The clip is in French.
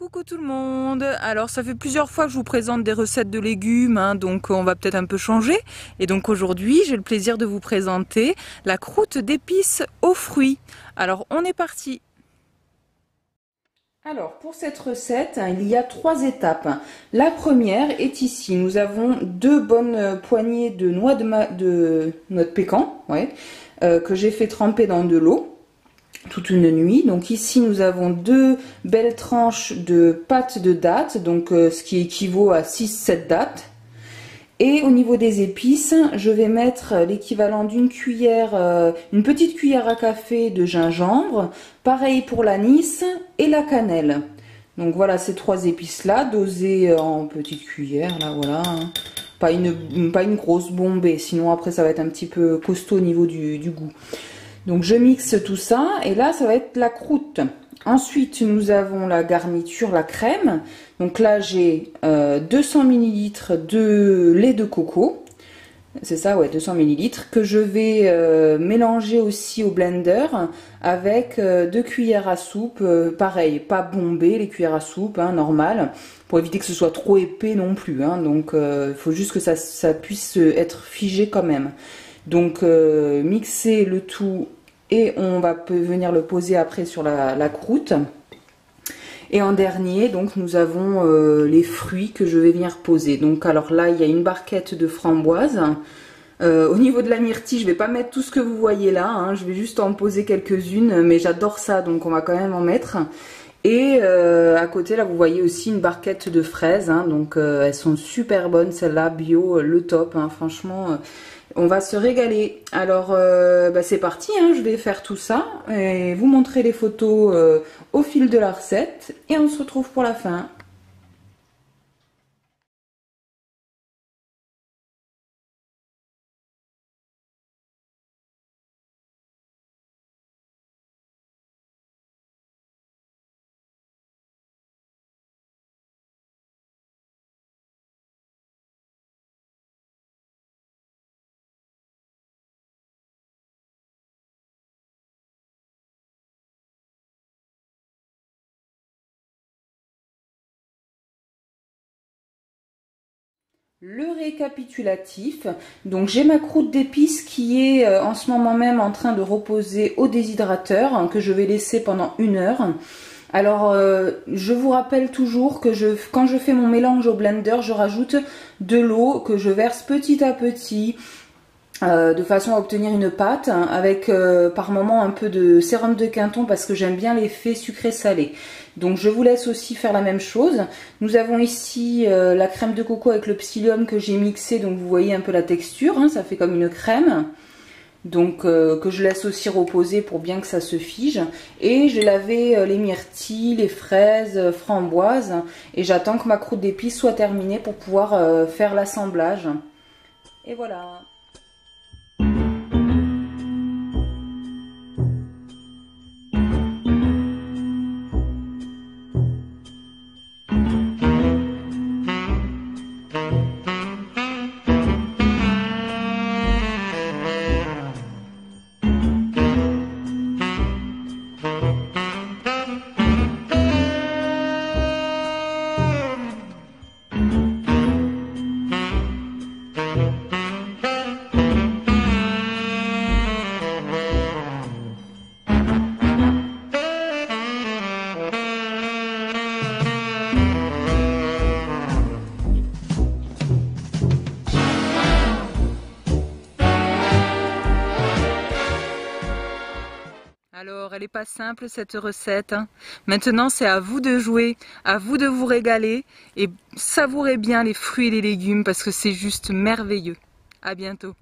Coucou tout le monde. Alors ça fait plusieurs fois que je vous présente des recettes de légumes, donc on va peut-être un peu changer. Et donc aujourd'hui j'ai le plaisir de vous présenter la croûte d'épices aux fruits. Alors on est parti. Alors pour cette recette, il y a 3 étapes. La première est ici. Nous avons 2 bonnes poignées de noix de pécan, que j'ai fait tremper dans de l'eau toute une nuit. Donc ici nous avons 2 belles tranches de pâte de dattes, donc ce qui équivaut à 6-7 dattes. Et au niveau des épices, je vais mettre l'équivalent d'une cuillère, une petite cuillère à café de gingembre, pareil pour l'anis et la cannelle. Donc voilà ces 3 épices là, dosées en petites cuillères, là voilà. Pas une grosse bombée, sinon après ça va être un petit peu costaud au niveau du goût. Donc je mixe tout ça et là ça va être la croûte. Ensuite nous avons la garniture, la crème. Donc là j'ai 200 ml de lait de coco. C'est ça, ouais, 200 ml que je vais mélanger aussi au blender avec 2 cuillères à soupe. Pareil, pas bombé les cuillères à soupe, normal, pour éviter que ce soit trop épais non plus. Donc il faut juste que ça puisse être figé quand même. Donc mixer le tout et on va venir le poser après sur la croûte. Et en dernier, donc nous avons les fruits que je vais venir poser. Donc alors là, il y a une barquette de framboises. Au niveau de la myrtille, je vais pas mettre tout ce que vous voyez là, je vais juste en poser quelques-unes, mais j'adore ça, donc on va quand même en mettre. Et à côté là vous voyez aussi une barquette de fraises, donc elles sont super bonnes celles-là, bio, le top, franchement on va se régaler. Alors c'est parti, je vais faire tout ça et vous montrer les photos au fil de la recette et on se retrouve pour la fin. Le récapitulatif, donc j'ai ma croûte d'épices qui est en ce moment même en train de reposer au déshydrateur, que je vais laisser pendant 1 heure. Alors je vous rappelle toujours que quand je fais mon mélange au blender, je rajoute de l'eau que je verse petit à petit de façon à obtenir une pâte avec par moment un peu de sérum de Quinton parce que j'aime bien l'effet sucré-salé. Donc je vous laisse aussi faire la même chose. Nous avons ici la crème de coco avec le psyllium que j'ai mixé, donc vous voyez un peu la texture, ça fait comme une crème. Donc que je laisse aussi reposer pour bien que ça se fige. Et j'ai lavé les myrtilles, les fraises, framboises. Et j'attends que ma croûte d'épices soit terminée pour pouvoir faire l'assemblage. Et voilà. Alors, elle n'est pas simple cette recette. Maintenant, c'est à vous de jouer, à vous de vous régaler et savourez bien les fruits et les légumes parce que c'est juste merveilleux. À bientôt.